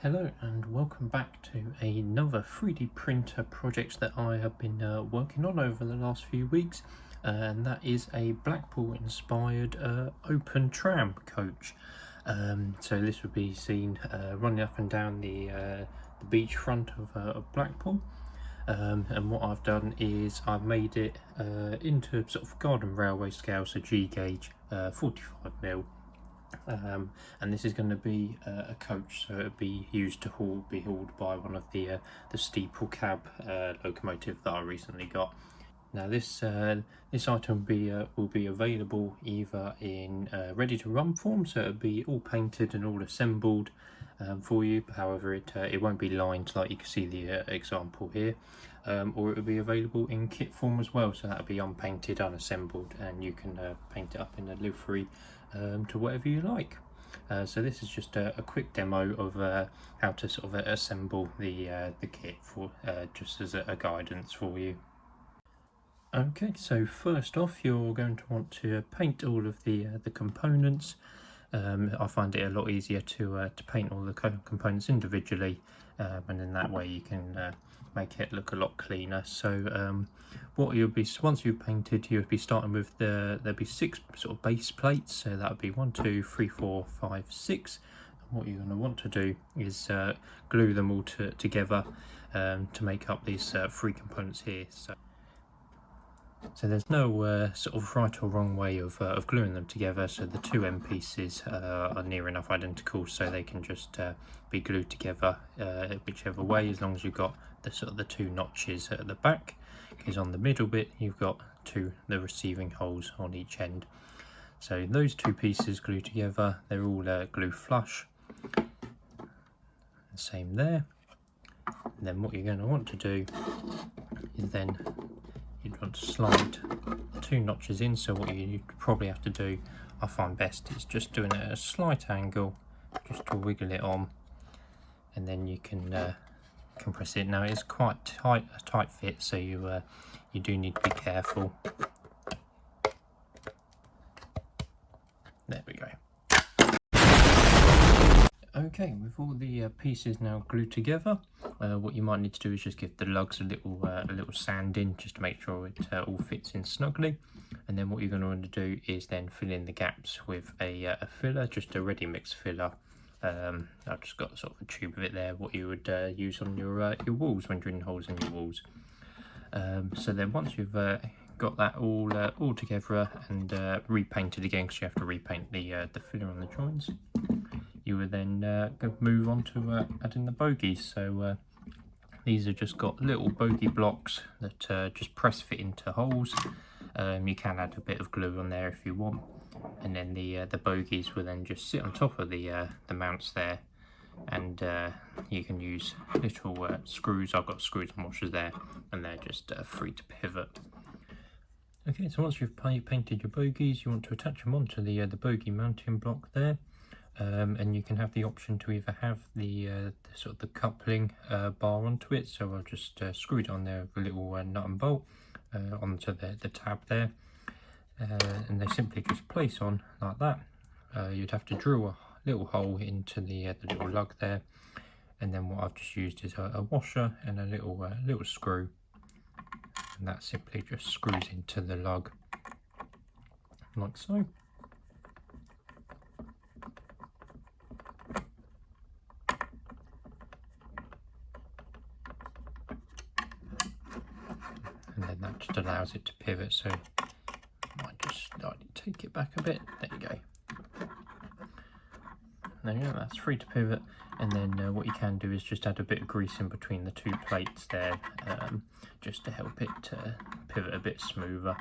Hello and welcome back to another 3D printer project that I have been working on over the last few weeks, and that is a Blackpool inspired open tram coach. So this would be seen running up and down the beachfront of Blackpool, and what I've done is I've made it into sort of garden railway scale, so G gauge, 45mm. And this is going to be a coach, so it'll be used to be hauled by one of the steeple cab locomotive that I recently got. Now this item will be available either in ready to run form, so it'll be all painted and all assembled for you. However, it won't be lined like you can see the example here, or it will be available in kit form as well, so that'll be unpainted, unassembled, and you can paint it up in a livery to whatever you like. So this is just a quick demo of how to sort of assemble the kit for just as a guidance for you. Okay, so first off, you're going to want to paint all of the components. I find it a lot easier to paint all the components individually, and in that way you can make it look a lot cleaner. So what you'll be, once you've painted, you'll be starting with there'll be 6 sort of base plates, so that would be 1, 2, 3, 4, 5, 6. And what you're going to want to do is glue them all together to make up these 3 components here. So there's no sort of right or wrong way of gluing them together, so the 2 end pieces are near enough identical, so they can just be glued together whichever way, as long as you've got the 2 notches at the back, because on the middle bit you've got the receiving holes on each end. So those 2 pieces glued together, they're all glue flush. The same there. And then what you're going to want to do is then you'd want to slide 2 notches in, so what you probably have to do, I find best, is just doing it at a slight angle, just to wiggle it on, and then you can compress it. Now it's quite a tight fit, so you do need to be careful. There we go. Okay, with all the pieces now glued together, what you might need to do is just give the lugs a little sand in, just to make sure it all fits in snugly. And then what you're going to want to do is then fill in the gaps with a filler, just a ready mix filler. I've just got sort of a tube of it there, what you would use on your walls when drilling holes in your walls. So then once you've got that all together and repainted again, because you have to repaint the filler on the joints, you would then move on to adding the bogies. So these have just got little bogie blocks that just press fit into holes. You can add a bit of glue on there if you want, and then the bogies will then just sit on top of the mounts there, and you can use little screws. I've got screws and washers there, and they're just free to pivot. Okay, so once you've painted your bogies, you want to attach them onto the bogie mounting block there. And you can have the option to either have the sort of the coupling bar onto it, so I'll just screw it on there with a little nut and bolt onto the tab there, and they simply just place on like that. You'd have to drill a little hole into the little lug there, and then what I've just used is a washer and a little screw, and that simply just screws into the lug like so. And then that just allows it to pivot, so I might just slightly take it back a bit. There you go. There you go, that's free to pivot. And then what you can do is just add a bit of grease in between the 2 plates there, just to help it pivot a bit smoother.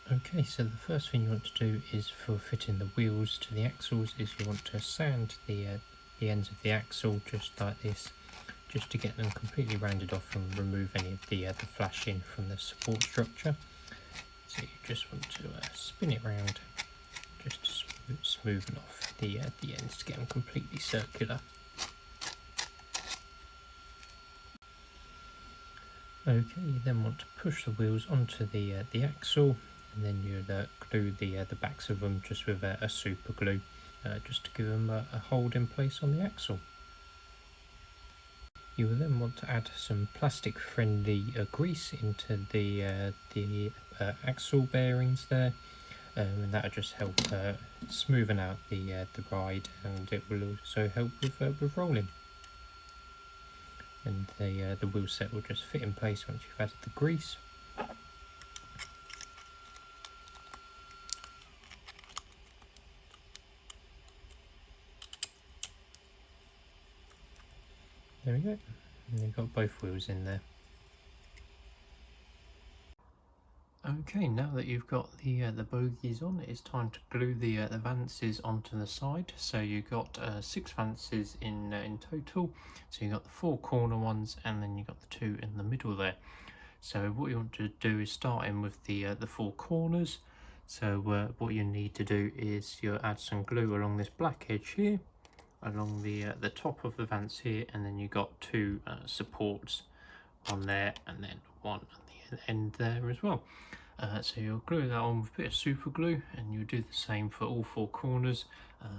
Okay, so the first thing you want to do is, for fitting the wheels to the axles, is you want to sand the ends of the axle just like this, just to get them completely rounded off and remove any of the flashing from the support structure. So you just want to spin it round, just to smoothen off the ends to get them completely circular. Okay, you then want to push the wheels onto the axle, and then you glue the backs of them just with a super glue. just to give them a hold in place on the axle. You will then want to add some plastic friendly grease into the axle bearings there, and that will just help smoothen out the ride, and it will also help with rolling. And the wheel set will just fit in place once you've added the grease. There we go, and you've got both wheels in there. Okay, now that you've got the bogies on, it's time to glue the vances onto the side. So you've got 6 vances in total. So you've got the 4 corner ones, and then you've got the 2 in the middle there. So what you want to do is start in with the 4 corners. So what you need to do is you add some glue along this black edge here, along the top of the vance here, and then you've got 2 supports on there, and then one on the end there as well. So you'll glue that on with a bit of super glue, and you'll do the same for all 4 corners.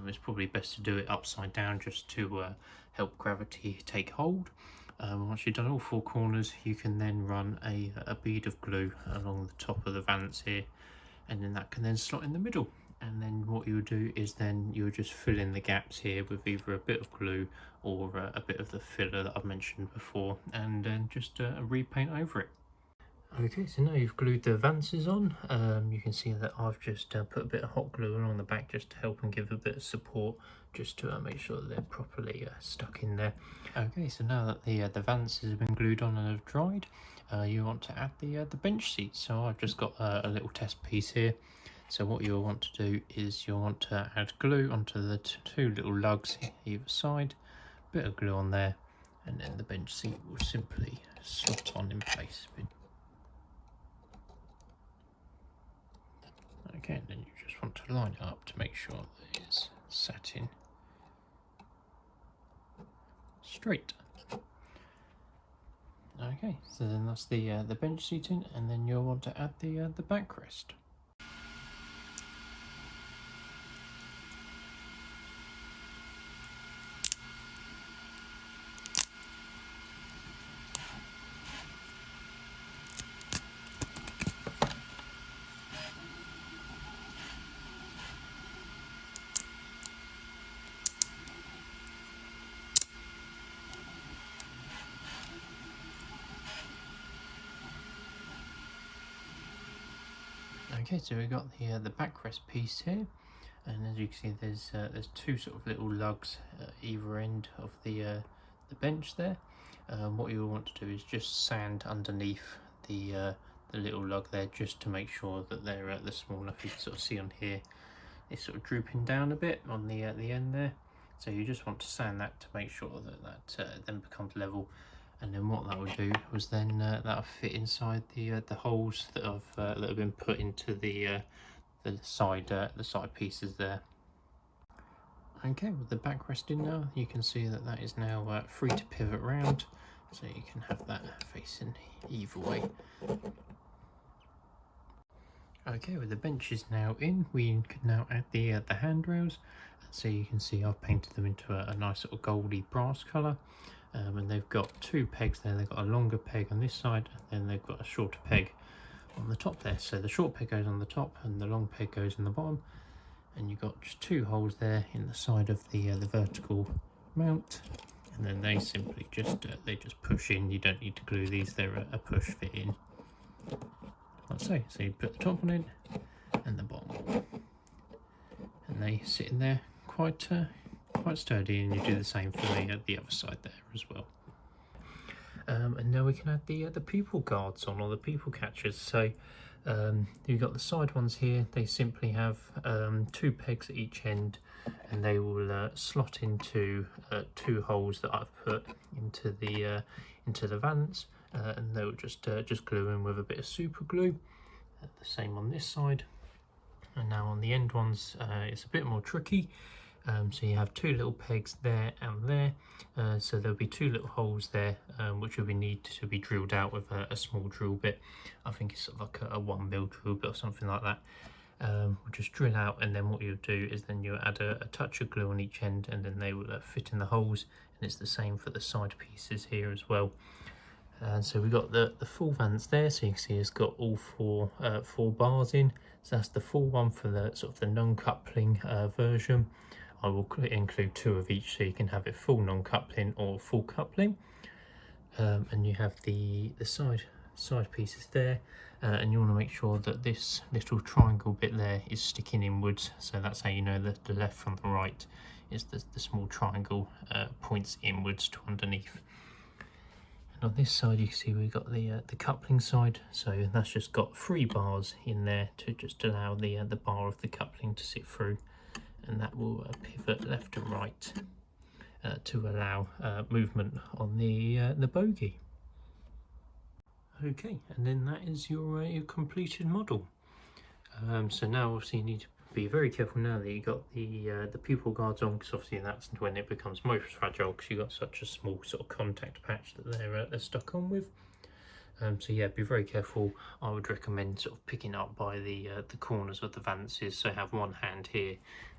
It's probably best to do it upside down just to help gravity take hold. Once you've done all 4 corners, you can then run a bead of glue along the top of the vance here, and then that can then slot in the middle. And then what you'll do is then you'll just fill in the gaps here with either a bit of glue or a bit of the filler that I've mentioned before, and then just repaint over it. Okay, so now you've glued the vances on, you can see that I've just put a bit of hot glue along the back just to help and give a bit of support, just to make sure that they're properly stuck in there. Okay, so now that the vances have been glued on and have dried, you want to add the bench seats. So I've just got a little test piece here. So what you'll want to do is you'll want to add glue onto the 2 little lugs either side, bit of glue on there, and then the bench seat will simply slot on in place. Okay, and then you just want to line it up to make sure that it's sat in straight. Okay, so then that's the bench seating, and then you'll want to add the backrest. Okay, so we've got the backrest piece here, and as you can see, there's 2 sort of little lugs at either end of the bench there. What you'll want to do is just sand underneath the little lug there, just to make sure that they're the small enough. You can sort of see on here, it's sort of drooping down a bit on the end there. So you just want to sand that to make sure that then becomes level. And then what that will do was then that'll fit inside the holes that have been put into the side pieces there. Okay, with the backrest in now, you can see that is now free to pivot round, so you can have that facing either way. Okay, with the benches now in, we can now add the handrails. So you can see I've painted them into a nice sort of goldy brass colour. And they've got 2 pegs there. They've got a longer peg on this side, and then they've got a shorter peg on the top there. So the short peg goes on the top and the long peg goes in the bottom, and you've got just 2 holes there in the side of the vertical mount, and then they simply just push in. You don't need to glue these, they're a push fit in like so. So you put the top one in and the bottom one, and they sit in there quite sturdy, and you do the same for the other side there as well. And now we can add the people guards on, or the people catchers. So you've got the side ones here. They simply have 2 pegs at each end, and they will slot into 2 holes that I've put into the vans, and they will just glue in with a bit of super glue. The same on this side. And now on the end ones, it's a bit more tricky. So you have 2 little pegs there and there, so there'll be 2 little holes there, which will need to be drilled out with a small drill bit. I think it's sort of like a 1mm drill bit or something like that. We'll just drill out, and then what you'll do is then you'll add a touch of glue on each end, and then they will fit in the holes. And it's the same for the side pieces here as well. And so we've got the full vents there, so you can see it's got all four bars in. So that's the full one for the sort of the non-coupling version. I will include 2 of each, so you can have it full non-coupling or full coupling. And you have the side pieces there, and you want to make sure that this little triangle bit there is sticking inwards, so that's how you know that the left from the right is the small triangle points inwards to underneath. And on this side you can see we've got the coupling side, so that's just got 3 bars in there to just allow the bar of the coupling to sit through, and that will pivot left and right to allow movement on the bogie. Okay, and then that is your completed model. So now obviously you need to be very careful now that you got the pupil guards on, because obviously that's when it becomes most fragile, because you've got such a small sort of contact patch that they're stuck on with. So yeah, be very careful. I would recommend sort of picking up by the corners of the vances, so have one hand here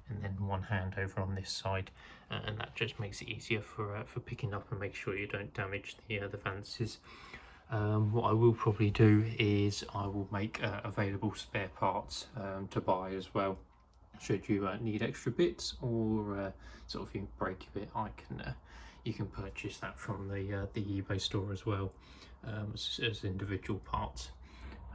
and then one hand over on this side, and that just makes it easier for picking up, and make sure you don't damage the vances. What I will probably do is I will make available spare parts to buy as well, should you need extra bits, or sort of you break a bit. You can purchase that from the eBay store as well, as individual parts.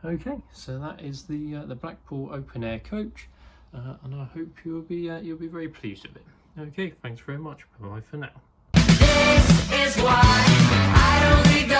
Okay, so that is the Blackpool open air coach, and I hope you'll be very pleased with it. Okay, thanks very much. Bye bye for now. This is why I don't leave the